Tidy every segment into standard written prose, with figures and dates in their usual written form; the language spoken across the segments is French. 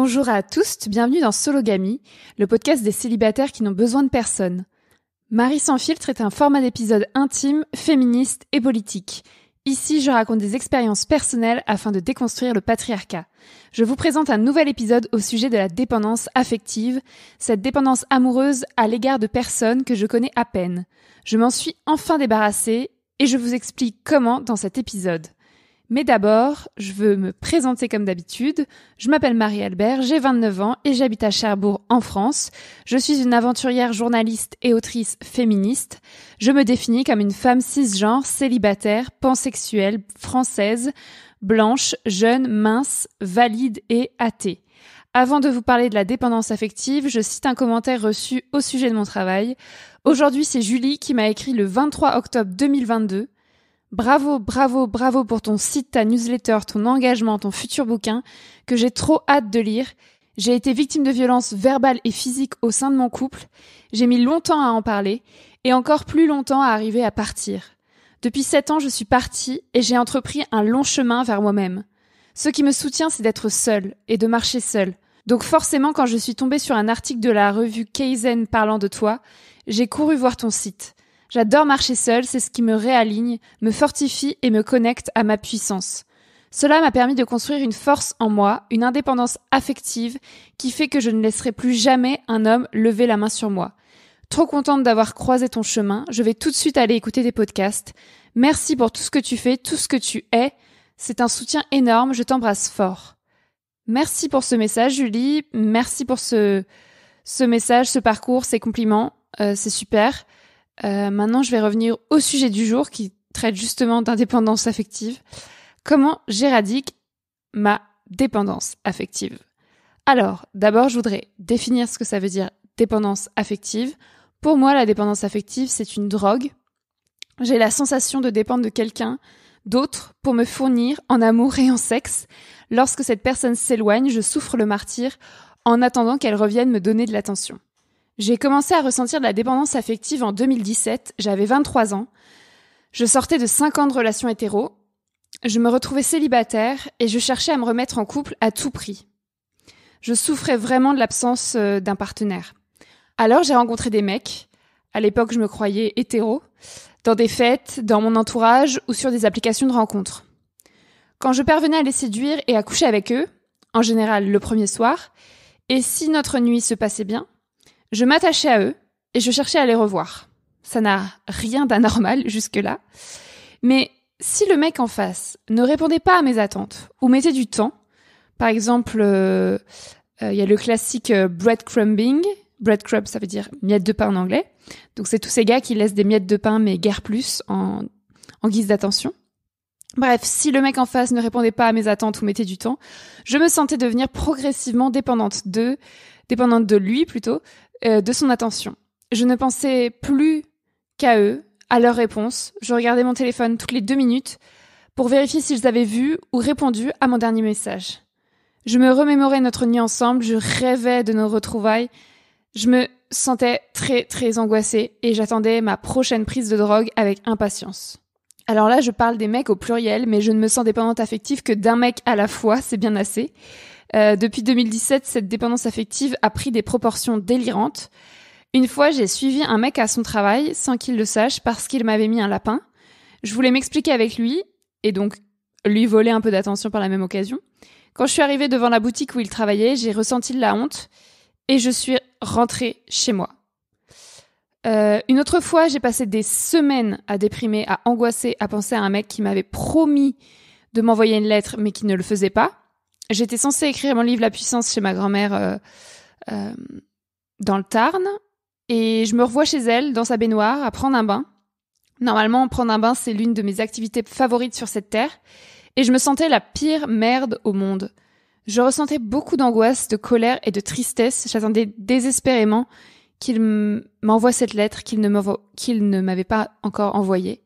Bonjour à tous, bienvenue dans Sologamy, le podcast des célibataires qui n'ont besoin de personne. Marie sans filtre est un format d'épisode intime, féministe et politique. Ici, je raconte des expériences personnelles afin de déconstruire le patriarcat. Je vous présente un nouvel épisode au sujet de la dépendance affective, cette dépendance amoureuse à l'égard de personnes que je connais à peine. Je m'en suis enfin débarrassée et je vous explique comment dans cet épisode. Mais d'abord, je veux me présenter comme d'habitude. Je m'appelle Marie-Albert, j'ai 29 ans et j'habite à Cherbourg en France. Je suis une aventurière journaliste et autrice féministe. Je me définis comme une femme cisgenre, célibataire, pansexuelle, française, blanche, jeune, mince, valide et athée. Avant de vous parler de la dépendance affective, je cite un commentaire reçu au sujet de mon travail. Aujourd'hui, c'est Julie qui m'a écrit le 23 octobre 2022. Bravo pour ton site, ta newsletter, ton engagement, ton futur bouquin, que j'ai trop hâte de lire. J'ai été victime de violences verbales et physiques au sein de mon couple. J'ai mis longtemps à en parler et encore plus longtemps à arriver à partir. Depuis 7 ans, je suis partie et j'ai entrepris un long chemin vers moi-même. Ce qui me soutient, c'est d'être seule et de marcher seule. Donc forcément, quand je suis tombée sur un article de la revue Kaizen parlant de toi, j'ai couru voir ton site. J'adore marcher seule, c'est ce qui me réaligne, me fortifie et me connecte à ma puissance. Cela m'a permis de construire une force en moi, une indépendance affective qui fait que je ne laisserai plus jamais un homme lever la main sur moi. Trop contente d'avoir croisé ton chemin, je vais tout de suite aller écouter tes podcasts. Merci pour tout ce que tu fais, tout ce que tu es. C'est un soutien énorme, je t'embrasse fort. Merci pour ce message, Julie. Merci pour ce message, ce parcours, ces compliments. C'est super. Maintenant, je vais revenir au sujet du jour qui traite justement d'indépendance affective. Comment j'éradique ma dépendance affective? Alors, d'abord, je voudrais définir ce que ça veut dire dépendance affective. Pour moi, la dépendance affective, c'est une drogue. J'ai la sensation de dépendre de quelqu'un d'autre pour me fournir en amour et en sexe. Lorsque cette personne s'éloigne, je souffre le martyre en attendant qu'elle revienne me donner de l'attention. J'ai commencé à ressentir de la dépendance affective en 2017, j'avais 23 ans. Je sortais de 5 ans de relations hétéro. Je me retrouvais célibataire et je cherchais à me remettre en couple à tout prix. Je souffrais vraiment de l'absence d'un partenaire. Alors j'ai rencontré des mecs, à l'époque je me croyais hétéro, dans des fêtes, dans mon entourage ou sur des applications de rencontres. Quand je parvenais à les séduire et à coucher avec eux, en général le premier soir, et si notre nuit se passait bien, je m'attachais à eux et je cherchais à les revoir. Ça n'a rien d'anormal jusque-là. Mais si le mec en face ne répondait pas à mes attentes ou mettait du temps, par exemple, y a le classique breadcrumbing. Breadcrumb, ça veut dire miettes de pain en anglais. Donc c'est tous ces gars qui laissent des miettes de pain mais guère plus en guise d'attention. Bref, si le mec en face ne répondait pas à mes attentes ou mettait du temps, je me sentais devenir progressivement dépendante de lui plutôt, de son attention. Je ne pensais plus qu'à eux, à leurs réponses. Je regardais mon téléphone toutes les 2 minutes pour vérifier s'ils avaient vu ou répondu à mon dernier message. Je me remémorais notre nuit ensemble, je rêvais de nos retrouvailles. Je me sentais très très angoissée et j'attendais ma prochaine prise de drogue avec impatience. Alors là, je parle des mecs au pluriel, mais je ne me sens dépendante affective que d'un mec à la fois, c'est bien assez. Depuis 2017, cette dépendance affective a pris des proportions délirantes. Une fois, j'ai suivi un mec à son travail sans qu'il le sache parce qu'il m'avait mis un lapin. Je voulais m'expliquer avec lui et donc lui voler un peu d'attention par la même occasion. Quand je suis arrivée devant la boutique où il travaillait, j'ai ressenti de la honte et je suis rentrée chez moi. Une autre fois, j'ai passé des semaines à déprimer, à angoisser, à penser à un mec qui m'avait promis de m'envoyer une lettre mais qui ne le faisait pas. J'étais censée écrire mon livre La Puissance chez ma grand-mère dans le Tarn et je me revois chez elle dans sa baignoire à prendre un bain. Normalement, prendre un bain, c'est l'une de mes activités favorites sur cette terre et je me sentais la pire merde au monde. Je ressentais beaucoup d'angoisse, de colère et de tristesse. J'attendais désespérément qu'il m'envoie cette lettre qu'il ne m'avait pas encore envoyée.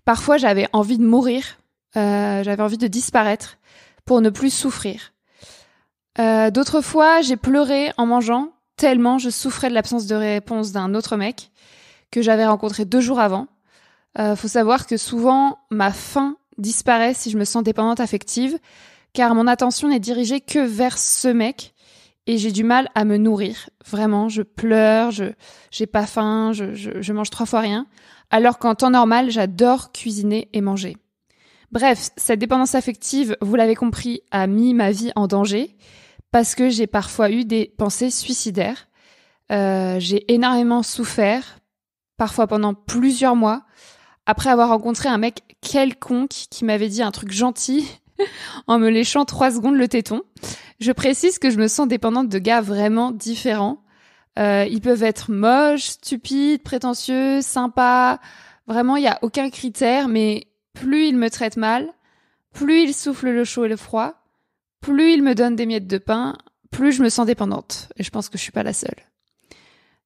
Parfois, j'avais envie de mourir, j'avais envie de disparaître pour ne plus souffrir. D'autres fois, j'ai pleuré en mangeant, tellement je souffrais de l'absence de réponse d'un autre mec que j'avais rencontré 2 jours avant. Faut savoir que souvent, ma faim disparaît si je me sens dépendante affective, car mon attention n'est dirigée que vers ce mec, et j'ai du mal à me nourrir. Vraiment, je pleure, j'ai pas faim, je mange 3 fois rien, alors qu'en temps normal, j'adore cuisiner et manger. Bref, cette dépendance affective, vous l'avez compris, a mis ma vie en danger parce que j'ai parfois eu des pensées suicidaires. J'ai énormément souffert, parfois pendant plusieurs mois, après avoir rencontré un mec quelconque qui m'avait dit un truc gentil en me léchant 3 secondes le téton. Je précise que je me sens dépendante de gars vraiment différents. Ils peuvent être moches, stupides, prétentieux, sympas. Vraiment, il n'y a aucun critère, mais plus ils me traitent mal, plus ils soufflent le chaud et le froid, plus ils me donnent des miettes de pain, plus je me sens dépendante. Et je pense que je suis pas la seule.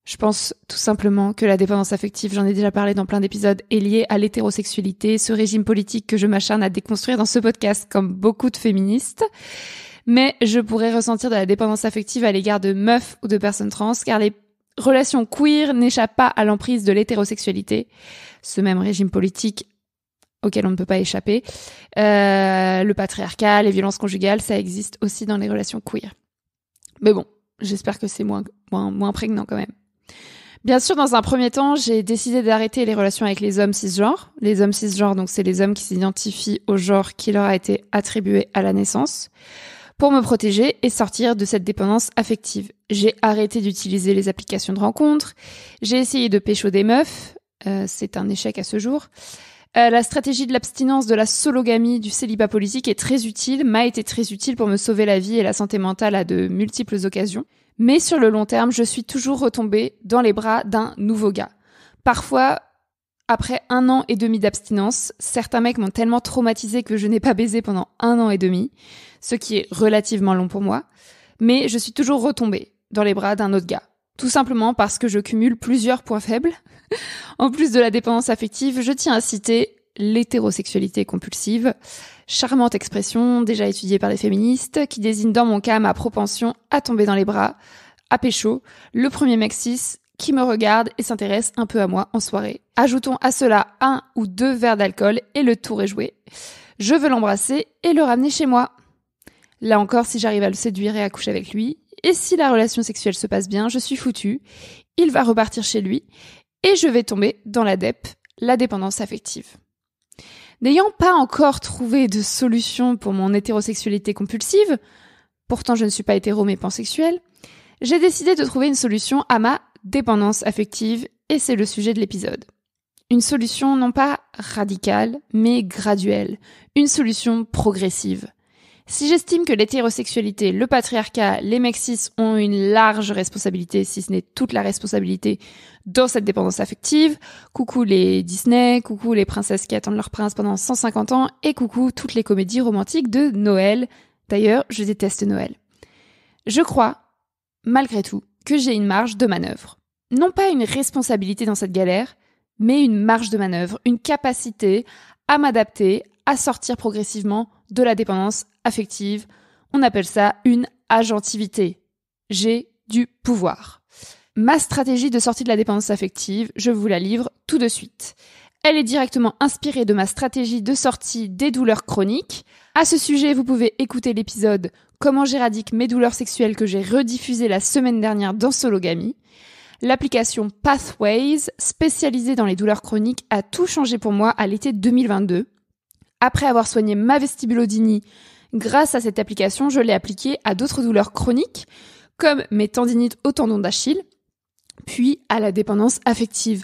Je pense tout simplement que la dépendance affective, j'en ai déjà parlé dans plein d'épisodes, est liée à l'hétérosexualité, ce régime politique que je m'acharne à déconstruire dans ce podcast comme beaucoup de féministes. Mais je pourrais ressentir de la dépendance affective à l'égard de meufs ou de personnes trans, car les relations queer n'échappent pas à l'emprise de l'hétérosexualité, ce même régime politique auquel on ne peut pas échapper. Le patriarcat, les violences conjugales, ça existe aussi dans les relations queer. Mais bon, j'espère que c'est moins prégnant quand même. Bien sûr, dans un premier temps, j'ai décidé d'arrêter les relations avec les hommes cisgenres. Les hommes cisgenres, donc c'est les hommes qui s'identifient au genre qui leur a été attribué à la naissance, pour me protéger et sortir de cette dépendance affective. J'ai arrêté d'utiliser les applications de rencontres, j'ai essayé de pécho des meufs, c'est un échec à ce jour. La stratégie de l'abstinence, de la sologamie, du célibat politique est très utile, m'a été très utile pour me sauver la vie et la santé mentale à de multiples occasions. Mais sur le long terme, je suis toujours retombée dans les bras d'un nouveau gars. Parfois, après 1 an et demi d'abstinence, certains mecs m'ont tellement traumatisée que je n'ai pas baisé pendant 1 an et demi, ce qui est relativement long pour moi. Mais je suis toujours retombée dans les bras d'un autre gars. Tout simplement parce que je cumule plusieurs points faibles. En plus de la dépendance affective, je tiens à citer l'hétérosexualité compulsive, charmante expression déjà étudiée par les féministes, qui désigne dans mon cas ma propension à tomber dans les bras, à pécho, le premier mec cis qui me regarde et s'intéresse un peu à moi en soirée. Ajoutons à cela 1 ou 2 verres d'alcool et le tour est joué. Je veux l'embrasser et le ramener chez moi. Là encore, si j'arrive à le séduire et à coucher avec lui, et si la relation sexuelle se passe bien, je suis foutue. Il va repartir chez lui et je vais tomber dans la DEP, la dépendance affective. N'ayant pas encore trouvé de solution pour mon hétérosexualité compulsive, pourtant je ne suis pas hétéro mais pansexuelle, j'ai décidé de trouver une solution à ma dépendance affective et c'est le sujet de l'épisode. Une solution non pas radicale, mais graduelle. Une solution progressive. Si j'estime que l'hétérosexualité, le patriarcat, les mecs cis ont une large responsabilité, si ce n'est toute la responsabilité, dans cette dépendance affective, coucou les Disney, coucou les princesses qui attendent leur prince pendant 150 ans, et coucou toutes les comédies romantiques de Noël. D'ailleurs, je déteste Noël. Je crois, malgré tout, que j'ai une marge de manœuvre. Non pas une responsabilité dans cette galère, mais une marge de manœuvre, une capacité à m'adapter, à sortir progressivement de la dépendance affective. On appelle ça une agentivité. J'ai du pouvoir. Ma stratégie de sortie de la dépendance affective, je vous la livre tout de suite. Elle est directement inspirée de ma stratégie de sortie des douleurs chroniques. À ce sujet, vous pouvez écouter l'épisode « Comment j'éradique mes douleurs sexuelles » que j'ai rediffusé la semaine dernière dans Sologamie. L'application Pathways, spécialisée dans les douleurs chroniques, a tout changé pour moi à l'été 2022. Après avoir soigné ma vestibulodynie, grâce à cette application, je l'ai appliquée à d'autres douleurs chroniques, comme mes tendinites au tendon d'Achille, puis à la dépendance affective.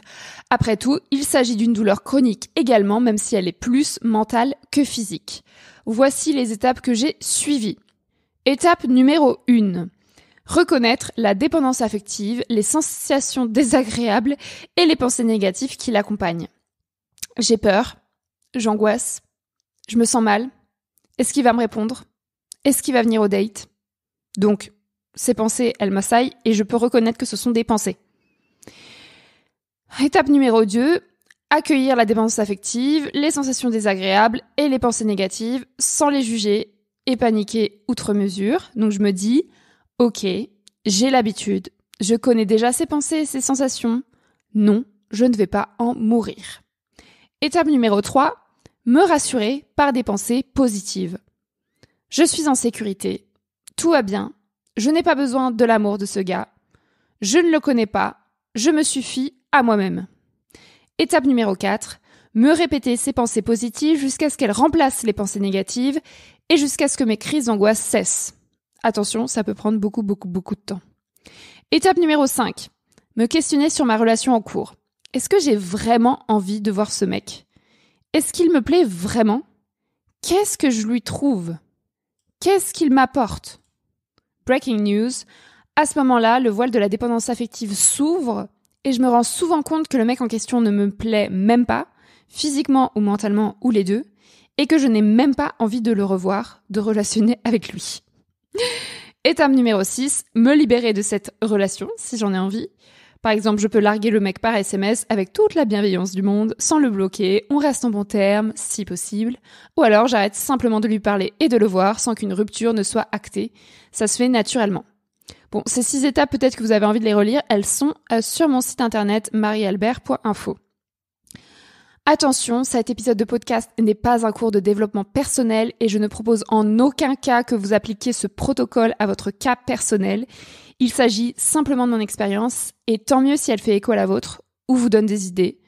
Après tout, il s'agit d'une douleur chronique également, même si elle est plus mentale que physique. Voici les étapes que j'ai suivies. Étape numéro 1. Reconnaître la dépendance affective, les sensations désagréables et les pensées négatives qui l'accompagnent. J'ai peur, j'angoisse, je me sens mal. Est-ce qu'il va me répondre? Est-ce qu'il va venir au date? Donc, ces pensées, elles m'assaillent et je peux reconnaître que ce sont des pensées. Étape numéro 2, accueillir la dépendance affective, les sensations désagréables et les pensées négatives sans les juger et paniquer outre mesure. Donc je me dis, ok, j'ai l'habitude, je connais déjà ces pensées et ces sensations. Non, je ne vais pas en mourir. Étape numéro 3, me rassurer par des pensées positives. Je suis en sécurité, tout va bien, Je n'ai pas besoin de l'amour de ce gars. Je ne le connais pas. Je me suffis à moi-même. Étape numéro 4. Me répéter ces pensées positives jusqu'à ce qu'elles remplacent les pensées négatives et jusqu'à ce que mes crises d'angoisse cessent. Attention, ça peut prendre beaucoup de temps. Étape numéro 5. Me questionner sur ma relation en cours. Est-ce que j'ai vraiment envie de voir ce mec ? Est-ce qu'il me plaît vraiment ? Qu'est-ce que je lui trouve ? Qu'est-ce qu'il m'apporte ? Breaking news. À ce moment-là, le voile de la dépendance affective s'ouvre et je me rends souvent compte que le mec en question ne me plaît même pas, physiquement ou mentalement ou les deux, et que je n'ai même pas envie de le revoir, de relationner avec lui. Étape numéro 6, me libérer de cette relation, si j'en ai envie. Par exemple, je peux larguer le mec par SMS avec toute la bienveillance du monde, sans le bloquer, on reste en bon terme, si possible. Ou alors, j'arrête simplement de lui parler et de le voir sans qu'une rupture ne soit actée. Ça se fait naturellement. Bon, ces 6 étapes, peut-être que vous avez envie de les relire, elles sont sur mon site internet mariealbert.info. Attention, cet épisode de podcast n'est pas un cours de développement personnel et je ne propose en aucun cas que vous appliquiez ce protocole à votre cas personnel. Il s'agit simplement de mon expérience et tant mieux si elle fait écho à la vôtre ou vous donne des idées.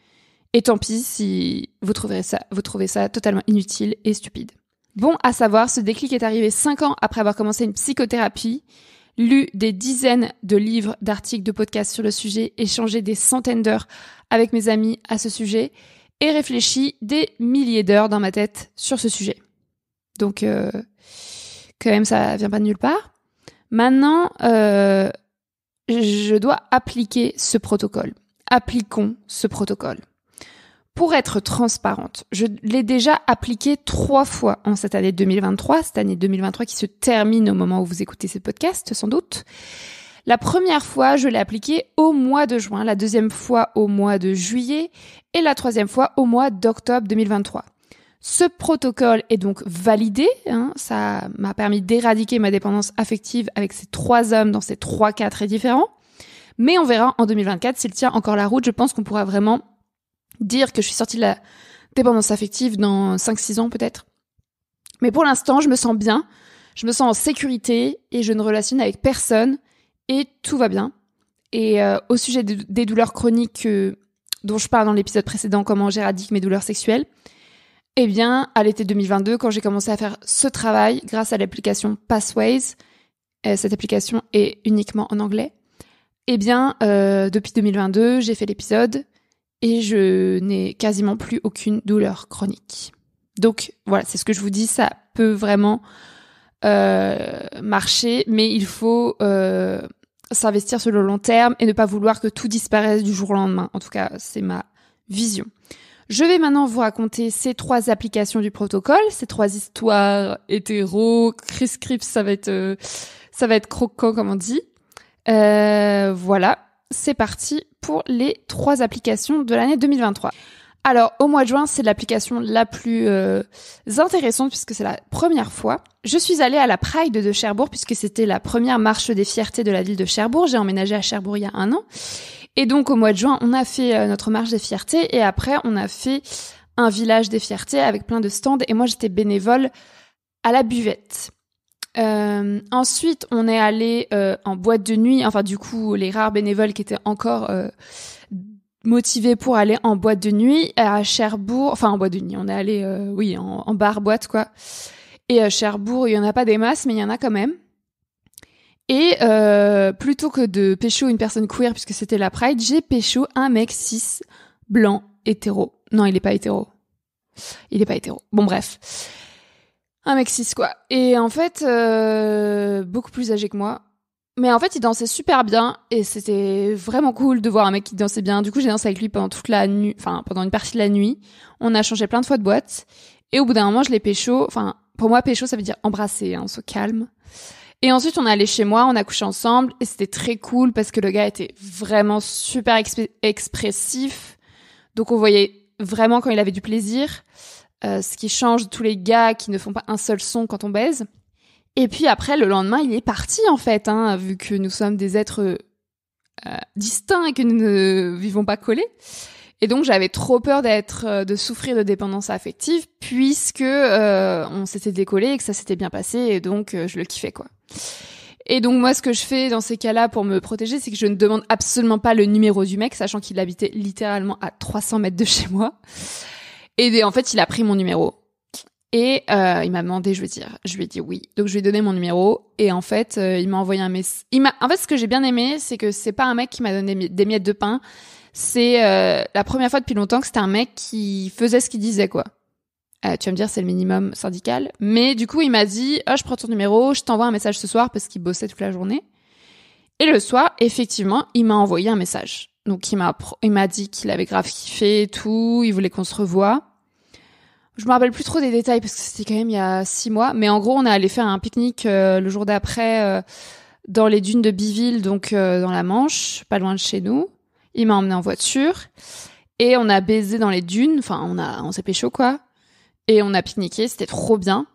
Et tant pis si vous trouvez ça totalement inutile et stupide. Bon, à savoir, ce déclic est arrivé 5 ans après avoir commencé une psychothérapie, lu des dizaines de livres, d'articles, de podcasts sur le sujet, échangé des centaines d'heures avec mes amis à ce sujet et réfléchi des milliers d'heures dans ma tête sur ce sujet. Donc, quand même, ça vient pas de nulle part. Maintenant, je dois appliquer ce protocole. Appliquons ce protocole. Pour être transparente, je l'ai déjà appliqué 3 fois en cette année 2023, cette année 2023 qui se termine au moment où vous écoutez ce podcast, sans doute. La première fois, je l'ai appliqué au mois de juin, la deuxième fois au mois de juillet et la troisième fois au mois d'octobre 2023. Ce protocole est donc validé, ça m'a permis d'éradiquer ma dépendance affective avec ces 3 hommes dans ces 3 cas très différents. Mais on verra en 2024 s'il tient encore la route. Je pense qu'on pourra vraiment dire que je suis sortie de la dépendance affective dans 5-6 ans peut-être. Mais pour l'instant, je me sens bien, je me sens en sécurité et je ne relationne avec personne et tout va bien. Et au sujet des douleurs chroniques dont je parle dans l'épisode précédent, comment j'éradique mes douleurs sexuelles, eh bien, à l'été 2022, quand j'ai commencé à faire ce travail grâce à l'application Pathways, cette application est uniquement en anglais, eh bien, depuis 2022, j'ai fait l'épisode et je n'ai quasiment plus aucune douleur chronique. Donc, voilà, c'est ce que je vous dis, ça peut vraiment marcher, mais il faut s'investir sur le long terme et ne pas vouloir que tout disparaisse du jour au lendemain. En tout cas, c'est ma vision. Je vais maintenant vous raconter ces 3 applications du protocole, ces 3 histoires hétéro, criss-crips, ça va être croquant comme on dit. Voilà, c'est parti pour les 3 applications de l'année 2023. Alors, au mois de juin, c'est l'application la plus intéressante puisque c'est la première fois. Je suis allée à la Pride de Cherbourg puisque c'était la première marche des fiertés de la ville de Cherbourg. J'ai emménagé à Cherbourg il y a 1 an. Et donc, au mois de juin, on a fait notre marche des fiertés et après, on a fait un village des fiertés avec plein de stands et moi, j'étais bénévole à la buvette. Ensuite, on est allé en boîte de nuit, enfin du coup, les rares bénévoles qui étaient encore motivés pour aller en boîte de nuit à Cherbourg, enfin en boîte de nuit, on est allé en bar-boîte quoi. Et à Cherbourg, il y en a pas des masses, mais il y en a quand même. Et plutôt que de pécho une personne queer, puisque c'était la Pride, j'ai pécho un mec cis, blanc, hétéro. Non, il est pas hétéro. Bon, bref. Un mec cis, quoi. Et en fait, beaucoup plus âgé que moi. Mais en fait, il dansait super bien et c'était vraiment cool de voir un mec qui dansait bien. Du coup, j'ai dansé avec lui pendant toute la nuit, enfin, pendant une partie de la nuit. On a changé plein de fois de boîte. Et au bout d'un moment, je l'ai pécho. Enfin, pour moi, pécho, ça veut dire embrasser, on se calme. Et ensuite, on est allé chez moi, on a couché ensemble et c'était très cool parce que le gars était vraiment super expressif. Donc, on voyait vraiment quand il avait du plaisir, ce qui change tous les gars qui ne font pas un seul son quand on baise. Et puis après, le lendemain, il est parti en fait, vu que nous sommes des êtres distincts et que nous ne vivons pas collés. Et donc, j'avais trop peur de souffrir de dépendance affective puisque on s'était décollé et que ça s'était bien passé et donc je le kiffais quoi. Et donc moi, ce que je fais dans ces cas-là pour me protéger, c'est que je ne demande absolument pas le numéro du mec, sachant qu'il habitait littéralement à 300 mètres de chez moi. Et en fait, il a pris mon numéro. Et il m'a demandé, je lui ai dit oui. Donc je lui ai donné mon numéro. Et en fait, il m'a envoyé un message. En fait, ce que j'ai bien aimé, c'est que c'est pas un mec qui m'a donné des miettes de pain. C'est la première fois depuis longtemps que c'était un mec qui faisait ce qu'il disait, quoi. Tu vas me dire, c'est le minimum syndical. Mais du coup, il m'a dit, je prends ton numéro, je t'envoie un message ce soir parce qu'il bossait toute la journée. Et le soir, effectivement, il m'a envoyé un message. Donc, il m'a dit qu'il avait grave kiffé et tout, il voulait qu'on se revoie. Je me rappelle plus trop des détails parce que c'était quand même il y a 6 mois. Mais en gros, on est allé faire un pique-nique le jour d'après dans les dunes de Biville, donc dans la Manche, pas loin de chez nous. Il m'a emmené en voiture et on a baisé dans les dunes. Enfin, on s'est pécho, quoi. Et on a pique-niqué, c'était trop bien.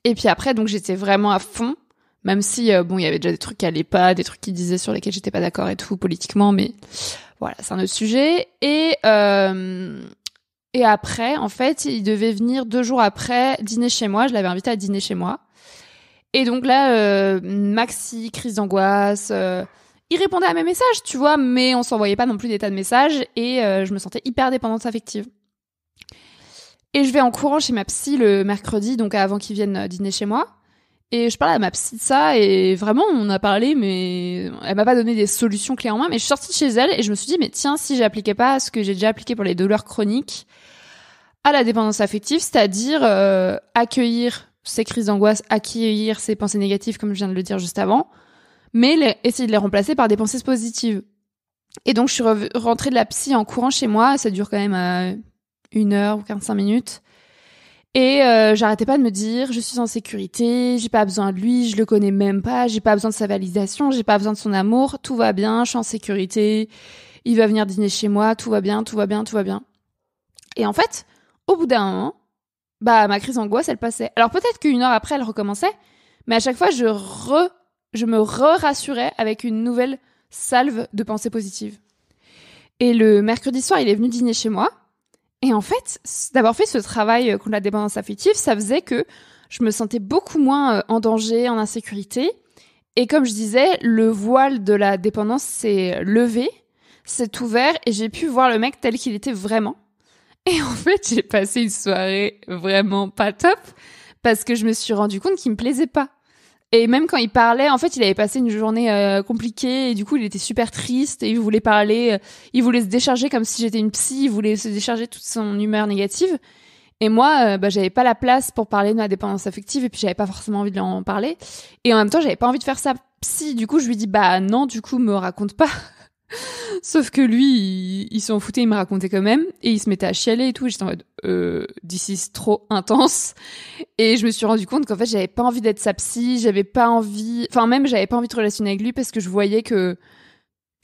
Et puis après, donc j'étais vraiment à fond, même si il y avait déjà des trucs qui allaient pas, des trucs qu'il disait sur lesquels j'étais pas d'accord et tout politiquement, mais voilà, c'est un autre sujet. Et après, en fait, il devait venir 2 jours après dîner chez moi. Je l'avais invité à dîner chez moi. Et donc là, maxi crise d'angoisse. Il répondait à mes messages, tu vois, mais on s'envoyait pas non plus des tas de messages et je me sentais hyper dépendante affective. Et je vais en courant chez ma psy le mercredi, donc avant qu'il vienne dîner chez moi. Et je parle à ma psy de ça, et vraiment, on a parlé, mais elle m'a pas donné des solutions clés en main. Mais je suis sortie de chez elle, et je me suis dit, mais tiens, si j'appliquais pas ce que j'ai déjà appliqué pour les douleurs chroniques à la dépendance affective, c'est-à-dire accueillir ces crises d'angoisse, accueillir ces pensées négatives, comme je viens de le dire juste avant, mais essayer de les remplacer par des pensées positives. Et donc, je suis rentrée de la psy en courant chez moi, ça dure quand même 1 heure ou 45 minutes. Et j'arrêtais pas de me dire, je suis en sécurité, j'ai pas besoin de lui, je le connais même pas, j'ai pas besoin de sa validation, j'ai pas besoin de son amour, tout va bien, je suis en sécurité, il va venir dîner chez moi, tout va bien, tout va bien, tout va bien. Et en fait, au bout d'un moment, ma crise d'angoisse, elle passait. Alors peut-être qu'1 heure après, elle recommençait, mais à chaque fois, je me rassurais avec une nouvelle salve de pensées positives. Et le mercredi soir, il est venu dîner chez moi. Et en fait, d'avoir fait ce travail contre la dépendance affective, ça faisait que je me sentais beaucoup moins en danger, en insécurité. Et comme je disais, le voile de la dépendance s'est levé, s'est ouvert, et j'ai pu voir le mec tel qu'il était vraiment. Et en fait, j'ai passé une soirée vraiment pas top, parce que je me suis rendu compte qu'il me plaisait pas. Et même quand il parlait, en fait, il avait passé une journée compliquée et du coup, il était super triste et il voulait parler, il voulait se décharger comme si j'étais une psy, il voulait se décharger toute son humeur négative. Et moi, j'avais pas la place pour parler de ma dépendance affective et puis j'avais pas forcément envie de lui en parler. Et en même temps, j'avais pas envie de faire ça psy. Du coup, je lui dis, non, du coup, me raconte pas. Sauf que lui, il s'en foutait, il me racontait quand même, et il se mettait à chialer et tout, et j'étais en mode, this is trop intense. Et je me suis rendu compte qu'en fait, j'avais pas envie d'être sa psy, j'avais pas envie de relationner avec lui parce que je voyais que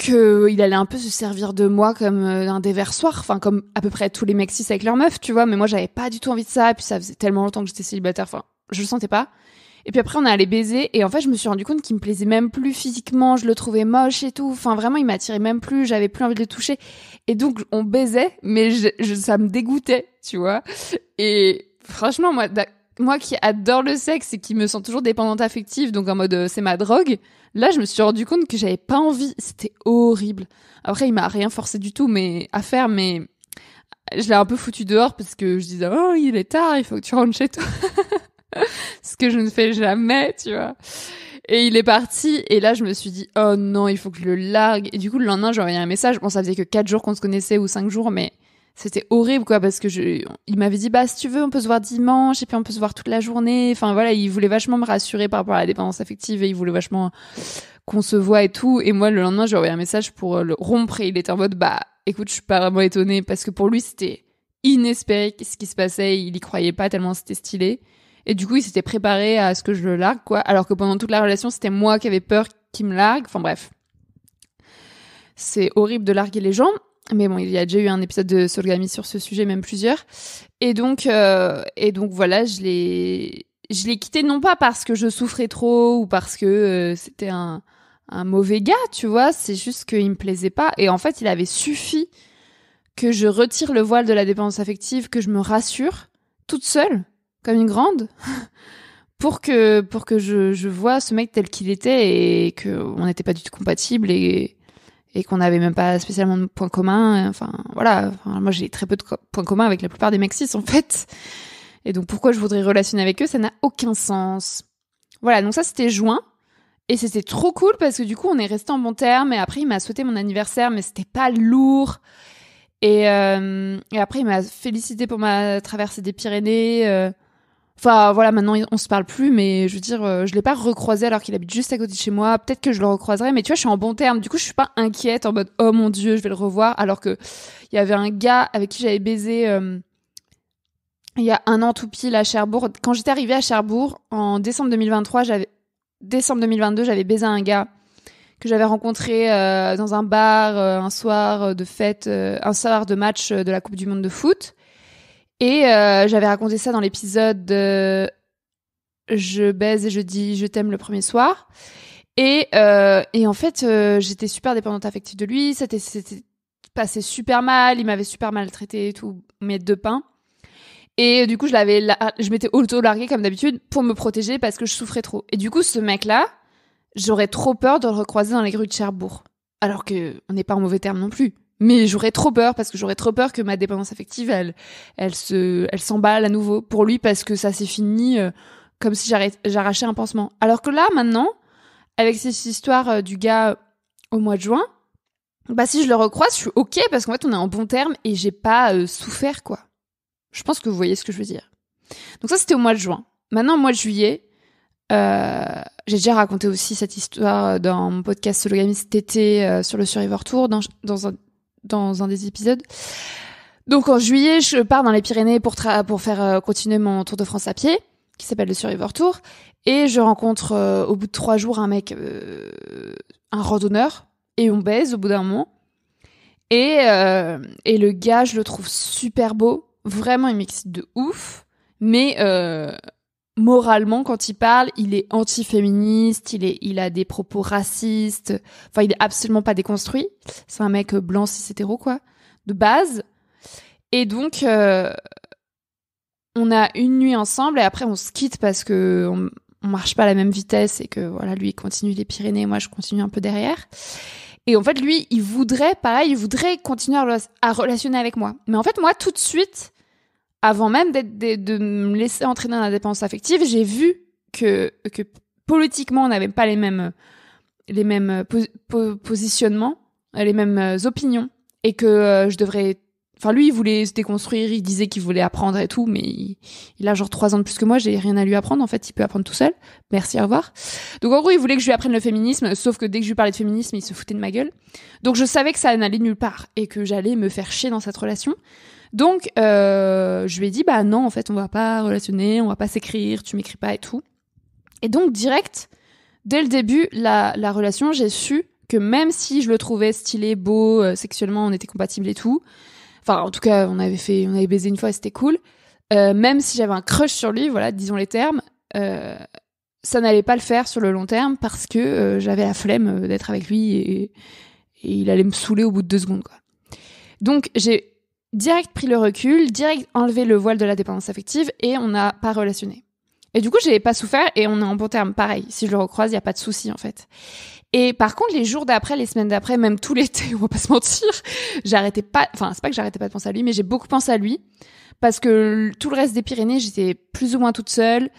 il allait un peu se servir de moi comme un déversoir, enfin, comme à peu près tous les mecs cis avec leurs meufs, tu vois, mais moi, j'avais pas du tout envie de ça, et puis ça faisait tellement longtemps que j'étais célibataire, enfin, je le sentais pas. Et puis après, on est allé baiser, et en fait, je me suis rendu compte qu'il me plaisait même plus physiquement, je le trouvais moche et tout. Enfin, vraiment, il m'attirait même plus, j'avais plus envie de le toucher. Et donc, on baisait, mais ça me dégoûtait, tu vois. Et franchement, moi qui adore le sexe et qui me sens toujours dépendante affective, donc en mode, c'est ma drogue, là, je me suis rendu compte que j'avais pas envie. C'était horrible. Après, il m'a rien forcé du tout, à faire, mais je l'ai un peu foutu dehors parce que je disais, oh, il est tard, il faut que tu rentres chez toi. Ce que je ne fais jamais, tu vois. Et il est parti, et là, je me suis dit, oh non, il faut que je le largue. Et du coup, le lendemain, j'ai envoyé un message. Bon, ça faisait que 4 jours qu'on se connaissait, ou 5 jours, mais c'était horrible, quoi, parce que il m'avait dit, si tu veux, on peut se voir dimanche, et puis on peut se voir toute la journée. Enfin, voilà, il voulait vachement me rassurer par rapport à la dépendance affective, et il voulait vachement qu'on se voit et tout. Et moi, le lendemain, j'ai envoyé un message pour le rompre, et il était en mode, écoute, je suis pas vraiment étonnée, parce que pour lui, c'était inespéré ce qui se passait, il y croyait pas tellement c'était stylé. Et du coup, il s'était préparé à ce que je le largue, quoi. Alors que pendant toute la relation, c'était moi qui avais peur qu'il me largue. Enfin bref. C'est horrible de larguer les gens. Mais bon, il y a déjà eu un épisode de Solgami sur ce sujet, même plusieurs. Et donc voilà, je l'ai quitté non pas parce que je souffrais trop ou parce que c'était un mauvais gars, tu vois. C'est juste qu'il me plaisait pas. Et en fait, il avait suffi que je retire le voile de la dépendance affective, que je me rassure toute seule, comme une grande, pour que je vois ce mec tel qu'il était et que on n'était pas du tout compatibles et qu'on n'avait même pas spécialement de points communs. Enfin, voilà. Enfin, moi, j'ai très peu de points communs avec la plupart des mecs cis, en fait. Et donc, pourquoi je voudrais relationner avec eux, ça n'a aucun sens. Voilà, donc ça, c'était juin. Et c'était trop cool parce que du coup, on est resté en bon terme. Et après, il m'a souhaité mon anniversaire, mais c'était pas lourd. Et après, il m'a félicité pour ma traversée des Pyrénées. Enfin, voilà, maintenant, on se parle plus, mais je veux dire, je l'ai pas recroisé alors qu'il habite juste à côté de chez moi. Peut-être que je le recroiserai, mais tu vois, je suis en bon terme. Du coup, je suis pas inquiète en mode, oh mon Dieu, je vais le revoir. Alors que il y avait un gars avec qui j'avais baisé il y a un an tout pile à Cherbourg. Quand j'étais arrivée à Cherbourg, en décembre 2022, j'avais baisé un gars que j'avais rencontré dans un bar un soir de fête, un soir de match de la Coupe du Monde de foot. Et j'avais raconté ça dans l'épisode Je baise et je dis je t'aime le premier soir. Et en fait, j'étais super dépendante affective de lui. C'était passé super mal. Il m'avait super maltraité et tout, mes deux pains. Et du coup, je m'étais auto-larguée comme d'habitude pour me protéger parce que je souffrais trop. Et du coup, ce mec-là, j'aurais trop peur de le recroiser dans les rues de Cherbourg. Alors que on n'est pas en mauvais termes non plus. Mais j'aurais trop peur parce que j'aurais trop peur que ma dépendance affective, elle s'emballe à nouveau pour lui parce que ça s'est fini comme si j'arrachais un pansement. Alors que là, maintenant, avec cette histoire du gars au mois de juin, bah si je le recroise, je suis ok parce qu'en fait, on est en bon terme et j'ai pas souffert, quoi. Je pense que vous voyez ce que je veux dire. Donc ça, c'était au mois de juin. Maintenant, au mois de juillet, j'ai déjà raconté aussi cette histoire dans mon podcast Sologamie cet été sur le Survivor Tour, dans un des épisodes. Donc en juillet, je pars dans les Pyrénées pour faire continuer mon Tour de France à pied, qui s'appelle le Survivor Tour, et je rencontre au bout de 3 jours un mec, un randonneur, et on baise au bout d'un moment. Et le gars, je le trouve super beau, vraiment il m'excite de ouf, mais moralement, quand il parle, il est anti-féministe, il a des propos racistes, enfin, il est absolument pas déconstruit. C'est un mec blanc, cis hétéro, quoi, de base. Et donc, on a une nuit ensemble et après, on se quitte parce que on marche pas à la même vitesse et que, voilà, lui, il continue les Pyrénées, moi, je continue un peu derrière. Et en fait, lui, il voudrait continuer à relationner avec moi. Mais en fait, moi, tout de suite, avant même de me laisser entraîner dans la dépendance affective, j'ai vu que politiquement, on n'avait pas les mêmes positionnements, les mêmes opinions, et que je devrais... Enfin, lui, il voulait se déconstruire, il disait qu'il voulait apprendre et tout, mais il a genre 3 ans de plus que moi, j'ai rien à lui apprendre, en fait, il peut apprendre tout seul. Merci, au revoir. Donc, en gros, il voulait que je lui apprenne le féminisme, sauf que dès que je lui parlais de féminisme, il se foutait de ma gueule. Donc, je savais que ça n'allait nulle part, et que j'allais me faire chier dans cette relation. Donc, je lui ai dit, bah non, en fait, on va pas relationner, on va pas s'écrire, tu m'écris pas et tout. Et donc, direct, dès le début, la relation, j'ai su que même si je le trouvais stylé, beau, sexuellement, on était compatibles et tout, enfin, en tout cas, on avait baisé une fois et c'était cool, même si j'avais un crush sur lui, voilà, disons les termes, ça n'allait pas le faire sur le long terme parce que j'avais la flemme d'être avec lui et il allait me saouler au bout de 2 secondes, quoi. Donc, j'ai direct pris le recul, direct enlevé le voile de la dépendance affective et on n'a pas relationné. Et du coup, j'ai pas souffert et on est en bon terme. Pareil, si je le recroise, il y a pas de souci en fait. Et par contre, les jours d'après, les semaines d'après, même tout l'été, on va pas se mentir, j'arrêtais pas, enfin, c'est pas que j'arrêtais pas de penser à lui, mais j'ai beaucoup pensé à lui parce que tout le reste des Pyrénées, j'étais plus ou moins toute seule.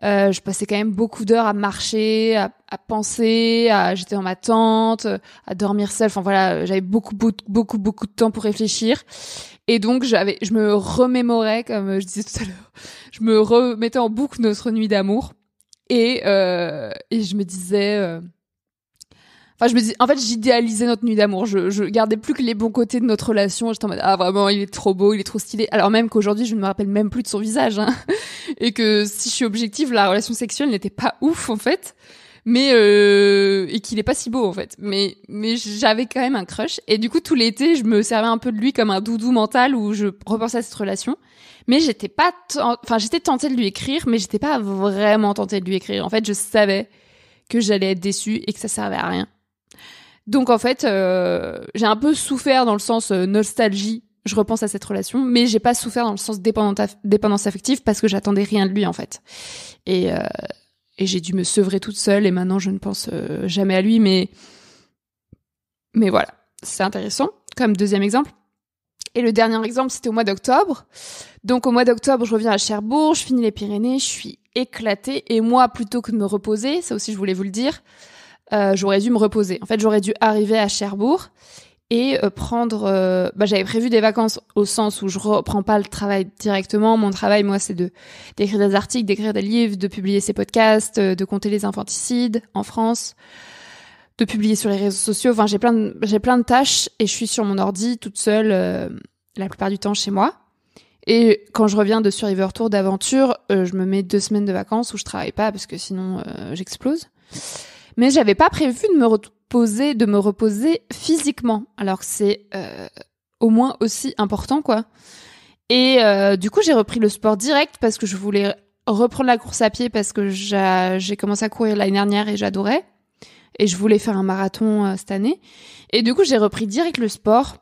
Je passais quand même beaucoup d'heures à marcher, à penser, j'étais dans ma tente, à dormir seule. Enfin voilà, j'avais beaucoup de temps pour réfléchir. Et donc je me remémorais, comme je disais tout à l'heure, je me remettais en boucle notre nuit d'amour et je me disais. Enfin, en fait, j'idéalisais notre nuit d'amour. Je gardais plus que les bons côtés de notre relation. J'étais en mode, ah, vraiment, il est trop beau, il est trop stylé. Alors même qu'aujourd'hui, je ne me rappelle même plus de son visage, hein. Et que si je suis objective, la relation sexuelle n'était pas ouf, en fait. Mais, et qu'il est pas si beau, en fait. Mais j'avais quand même un crush. Et du coup, tout l'été, je me servais un peu de lui comme un doudou mental où je repensais à cette relation. Mais j'étais tentée de lui écrire, mais j'étais pas vraiment tentée de lui écrire. En fait, je savais que j'allais être déçue et que ça servait à rien. Donc en fait, j'ai un peu souffert dans le sens nostalgie. je repense à cette relation, mais j'ai pas souffert dans le sens dépendance affective parce que j'attendais rien de lui en fait. Et j'ai dû me sevrer toute seule et maintenant je ne pense jamais à lui, mais voilà, c'est intéressant comme deuxième exemple. Et le dernier exemple, c'était au mois d'octobre. Donc au mois d'octobre, je reviens à Cherbourg, je finis les Pyrénées, je suis éclatée. Et moi, plutôt que de me reposer, ça aussi je voulais vous le dire, j'aurais dû me reposer. En fait, j'aurais dû arriver à Cherbourg et prendre... j'avais prévu des vacances au sens où je reprends pas le travail directement. Mon travail, moi, c'est d'écrire des articles, d'écrire des livres, de publier ces podcasts, de compter les infanticides en France, de publier sur les réseaux sociaux. Enfin, j'ai plein de tâches et je suis sur mon ordi toute seule la plupart du temps chez moi. Et quand je reviens de Survivor Tour d'aventure, je me mets 2 semaines de vacances où je travaille pas parce que sinon j'explose. Mais j'avais pas prévu de me reposer physiquement, alors que c'est au moins aussi important, quoi. Et du coup, j'ai repris le sport direct parce que je voulais reprendre la course à pied parce que j'ai commencé à courir l'année dernière et j'adorais. Et je voulais faire un marathon cette année. Et du coup, j'ai repris direct le sport.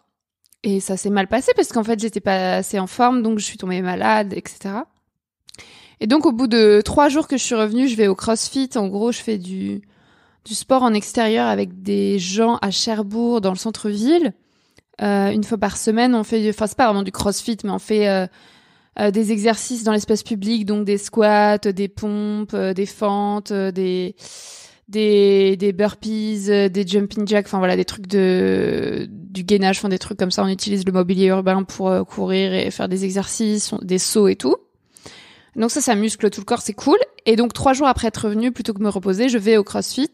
Et ça s'est mal passé parce qu'en fait, j'étais pas assez en forme, donc je suis tombée malade, etc. Et donc, au bout de 3 jours que je suis revenue, je vais au CrossFit. En gros, je fais du sport en extérieur avec des gens à Cherbourg, dans le centre-ville. Une fois par semaine, on fait... Enfin, c'est pas vraiment du CrossFit, mais on fait des exercices dans l'espace public, donc des squats, des pompes, des fentes, des burpees, des jumping jacks, enfin voilà, des trucs du gainage, enfin des trucs comme ça. On utilise le mobilier urbain pour courir et faire des exercices, des sauts et tout. Donc ça muscle tout le corps, c'est cool. Et donc 3 jours après être revenue, plutôt que de me reposer, je vais au CrossFit.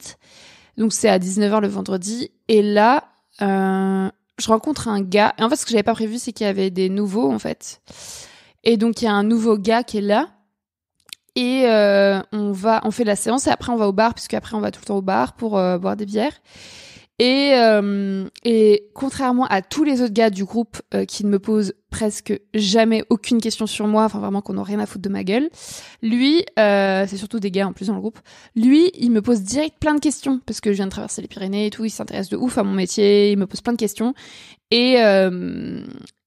Donc c'est à 19h le vendredi. Et là, je rencontre un gars. Et en fait, ce que j'avais pas prévu, c'est qu'il y avait des nouveaux, en fait. Et donc il y a un nouveau gars qui est là. Et on fait la séance et après on va au bar, puisque après on va tout le temps au bar pour boire des bières. Et contrairement à tous les autres gars du groupe qui ne me posent presque jamais aucune question sur moi, enfin vraiment qu'on n'a rien à foutre de ma gueule, lui, c'est surtout des gars en plus dans le groupe, lui, il me pose direct plein de questions parce que je viens de traverser les Pyrénées et tout, il s'intéresse de ouf à mon métier, il me pose plein de questions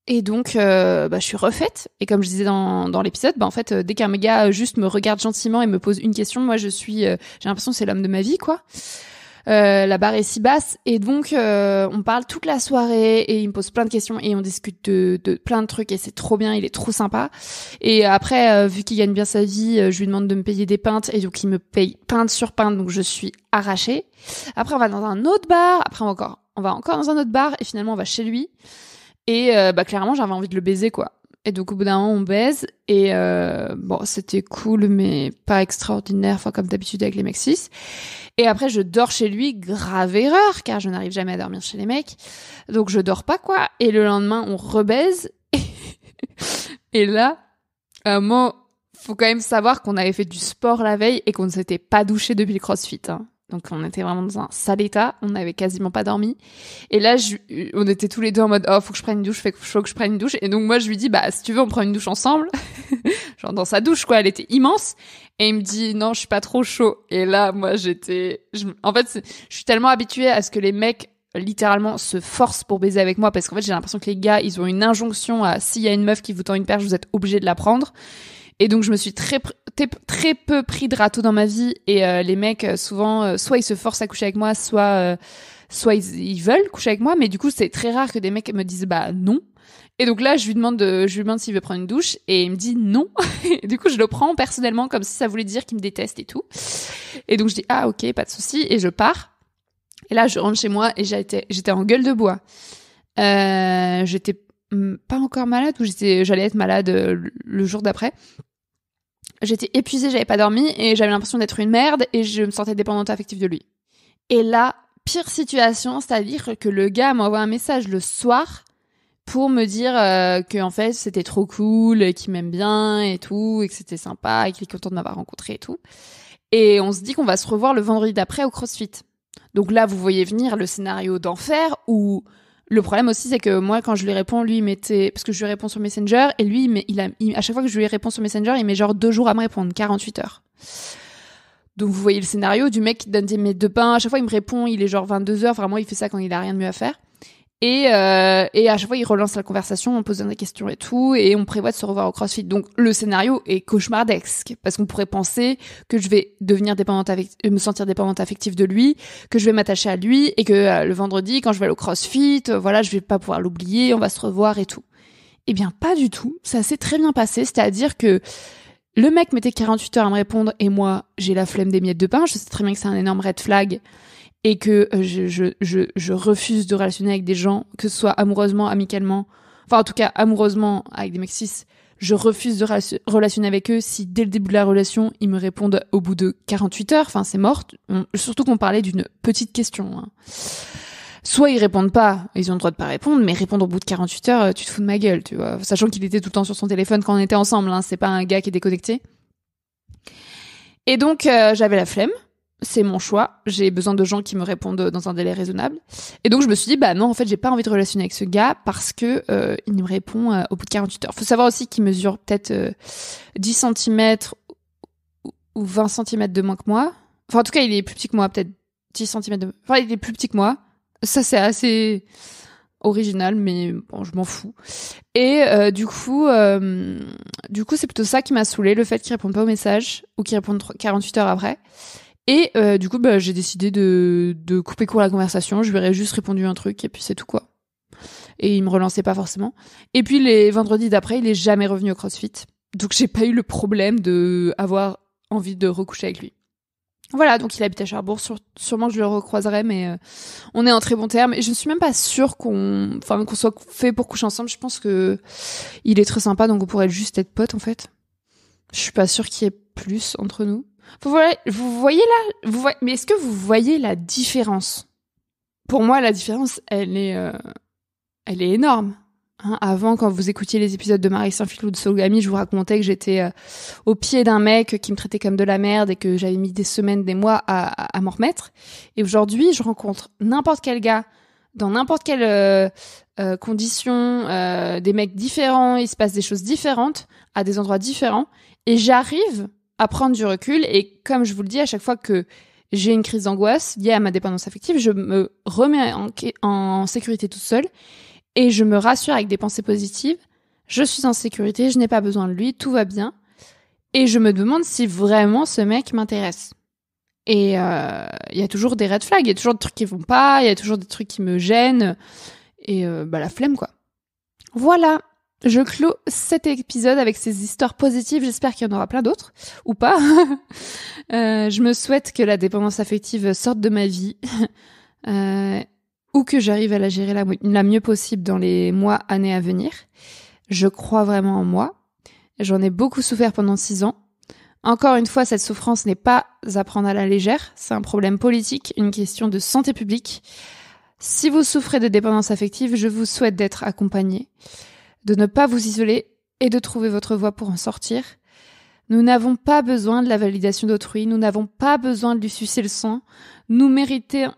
et donc, je suis refaite. Et comme je disais dans l'épisode, en fait, dès qu'un gars juste me regarde gentiment et me pose une question, moi, j'ai l'impression que c'est l'homme de ma vie, quoi. La barre est si basse. Et donc, on parle toute la soirée et il me pose plein de questions et on discute de plein de trucs et c'est trop bien, il est trop sympa. Et après, vu qu'il gagne bien sa vie, je lui demande de me payer des pintes et donc il me paye pinte sur pinte, donc je suis arrachée. Après, on va dans un autre bar. Après, on va encore dans un autre bar et finalement, on va chez lui. Et clairement, j'avais envie de le baiser, quoi. Et donc, au bout d'un moment, on baise. Et c'était cool, mais pas extraordinaire, enfin, comme d'habitude avec les mecs cis. Et après, je dors chez lui, grave erreur, car je n'arrive jamais à dormir chez les mecs. Donc, je dors pas, quoi. Et le lendemain, on rebaise. Et là, faut quand même savoir qu'on avait fait du sport la veille et qu'on ne s'était pas douché depuis le CrossFit, hein. Donc on était vraiment dans un sale état, on n'avait quasiment pas dormi. Et là, on était tous les deux en mode faut que je prenne une douche, faut que je prenne une douche. Et donc moi je lui dis si tu veux on prend une douche ensemble, genre dans sa douche quoi, elle était immense. Et il me dit non je suis pas trop chaud. Et là moi en fait je suis tellement habituée à ce que les mecs littéralement se forcent pour baiser avec moi parce qu'en fait j'ai l'impression que les gars ils ont une injonction à s'il y a une meuf qui vous tend une perche vous êtes obligé de la prendre. Et donc je me suis très peu pris de râteau dans ma vie et les mecs souvent soit ils se forcent à coucher avec moi soit ils veulent coucher avec moi, mais du coup c'est très rare que des mecs me disent non. Et donc là je lui demande s'il veut prendre une douche et il me dit non. Et du coup je le prends personnellement comme si ça voulait dire qu'il me déteste et tout. Et donc je dis ok pas de souci et je pars. Et là je rentre chez moi et j'étais en gueule de bois. J'étais pas encore malade ou j'allais être malade le jour d'après. J'étais épuisée, j'avais pas dormi et j'avais l'impression d'être une merde et je me sentais dépendante affective de lui. Et là, pire situation, c'est-à-dire que le gars m'envoie un message le soir pour me dire que en fait c'était trop cool, qu'il m'aime bien et tout, et que c'était sympa et qu'il est content de m'avoir rencontré et tout. Et on se dit qu'on va se revoir le vendredi d'après au CrossFit. Donc là, vous voyez venir le scénario d'enfer où le problème aussi, c'est que moi, quand je lui réponds, lui, il mettait... Parce que je lui réponds sur Messenger, et lui, à chaque fois que je lui réponds sur Messenger, il met genre 2 jours à me répondre, 48 heures. Donc, vous voyez le scénario du mec qui donne mes 2 pains. À chaque fois, il me répond, il est genre 22 heures. Vraiment, il fait ça quand il a rien de mieux à faire. Et à chaque fois, il relance la conversation en posant des questions et tout, et on prévoit de se revoir au CrossFit. Donc, le scénario est cauchemardesque, parce qu'on pourrait penser que je vais devenir me sentir dépendante affective de lui, que je vais m'attacher à lui, et que le vendredi, quand je vais aller au CrossFit, voilà, je vais pas pouvoir l'oublier, on va se revoir et tout. Eh bien, pas du tout. Ça s'est très bien passé, c'est-à-dire que le mec mettait 48 heures à me répondre, et moi, j'ai la flemme des miettes de pain. Je sais très bien que c'est un énorme red flag, et que je refuse de relationner avec des gens, que ce soit amoureusement, amicalement, enfin en tout cas amoureusement avec des mecs cis, je refuse de relationner avec eux si dès le début de la relation, ils me répondent au bout de 48 heures, enfin c'est mort, surtout qu'on parlait d'une petite question. Hein. Soit ils répondent pas, ils ont le droit de pas répondre, mais répondre au bout de 48 heures, tu te fous de ma gueule, tu vois, sachant qu'il était tout le temps sur son téléphone quand on était ensemble, hein, c'est pas un gars qui est déconnecté. Et donc j'avais la flemme. C'est mon choix. J'ai besoin de gens qui me répondent dans un délai raisonnable. Et donc, je me suis dit, bah non, en fait, j'ai pas envie de relationner avec ce gars parce que il me répond au bout de 48 heures. Faut savoir aussi qu'il mesure peut-être 10 cm ou 20 cm de moins que moi. Enfin, en tout cas, il est plus petit que moi, peut-être 10 cm de... Enfin, il est plus petit que moi. Ça, c'est assez original, mais bon, je m'en fous. Et du coup, c'est plutôt ça qui m'a saoulée, le fait qu'il réponde pas aux messages ou qu'il réponde 48 heures après. Et du coup, j'ai décidé de couper court à la conversation. Je lui aurais juste répondu un truc et puis c'est tout quoi. Et il me relançait pas forcément. Et puis les vendredis d'après, il est jamais revenu au CrossFit. Donc j'ai pas eu le problème de avoir envie de recoucher avec lui. Voilà, donc il habite à Cherbourg. Sûrement que je le recroiserai, mais on est en très bons termes. Et je ne suis même pas sûre qu'on soit fait pour coucher ensemble. Je pense que il est très sympa, donc on pourrait juste être potes en fait. Je suis pas sûre qu'il y ait plus entre nous. Vous voyez là, mais est-ce que vous voyez la différence ? Pour moi, la différence, elle est énorme. Hein, avant, quand vous écoutiez les épisodes de Marie Saint-Phil ou de Sologamy, je vous racontais que j'étais au pied d'un mec qui me traitait comme de la merde et que j'avais mis des semaines, des mois à m'en remettre. Et aujourd'hui, je rencontre n'importe quel gars dans n'importe quelle condition, des mecs différents, il se passe des choses différentes à des endroits différents, et j'arrive à prendre du recul. Et comme je vous le dis, à chaque fois que j'ai une crise d'angoisse liée à ma dépendance affective, je me remets en sécurité toute seule et je me rassure avec des pensées positives. Je suis en sécurité, je n'ai pas besoin de lui, tout va bien. Et je me demande si vraiment ce mec m'intéresse. Et il y a toujours des red flags, il y a toujours des trucs qui vont pas, il y a toujours des trucs qui me gênent. Et la flemme quoi. Voilà. Je clôt cet épisode avec ces histoires positives. J'espère qu'il y en aura plein d'autres, ou pas. Je me souhaite que la dépendance affective sorte de ma vie, ou que j'arrive à la gérer la mieux possible dans les mois, années à venir. Je crois vraiment en moi. J'en ai beaucoup souffert pendant 6 ans. Encore une fois, cette souffrance n'est pas à prendre à la légère. C'est un problème politique, une question de santé publique. Si vous souffrez de dépendance affective, je vous souhaite d'être accompagné, de ne pas vous isoler et de trouver votre voie pour en sortir. Nous n'avons pas besoin de la validation d'autrui, nous n'avons pas besoin de lui sucer le sang. Nous méritons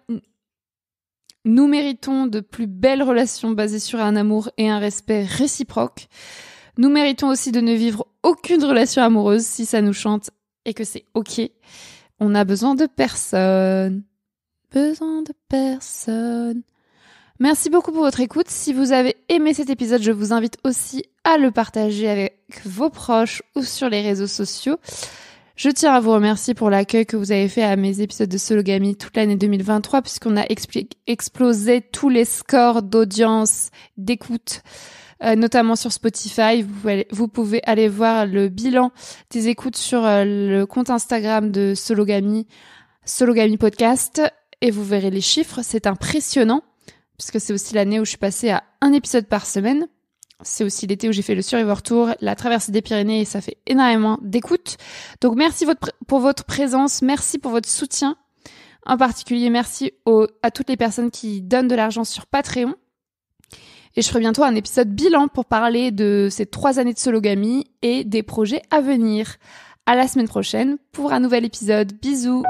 de plus belles relations basées sur un amour et un respect réciproques. Nous méritons aussi de ne vivre aucune relation amoureuse si ça nous chante et que c'est ok. On a besoin de personne. Besoin de personne. Merci beaucoup pour votre écoute. Si vous avez aimé cet épisode, je vous invite aussi à le partager avec vos proches ou sur les réseaux sociaux. Je tiens à vous remercier pour l'accueil que vous avez fait à mes épisodes de Sologamy toute l'année 2023, puisqu'on a explosé tous les scores d'audience, d'écoute, notamment sur Spotify. Vous pouvez aller voir le bilan des écoutes sur le compte Instagram de Sologamy Podcast, et vous verrez les chiffres. C'est impressionnant, puisque c'est aussi l'année où je suis passée à un épisode par semaine. C'est aussi l'été où j'ai fait le Survivor Tour, la traversée des Pyrénées, et ça fait énormément d'écoute. Donc merci pour votre présence, merci pour votre soutien. En particulier, merci à toutes les personnes qui donnent de l'argent sur Patreon. Et je ferai bientôt un épisode bilan pour parler de ces 3 années de Sologamy et des projets à venir. À la semaine prochaine pour un nouvel épisode. Bisous!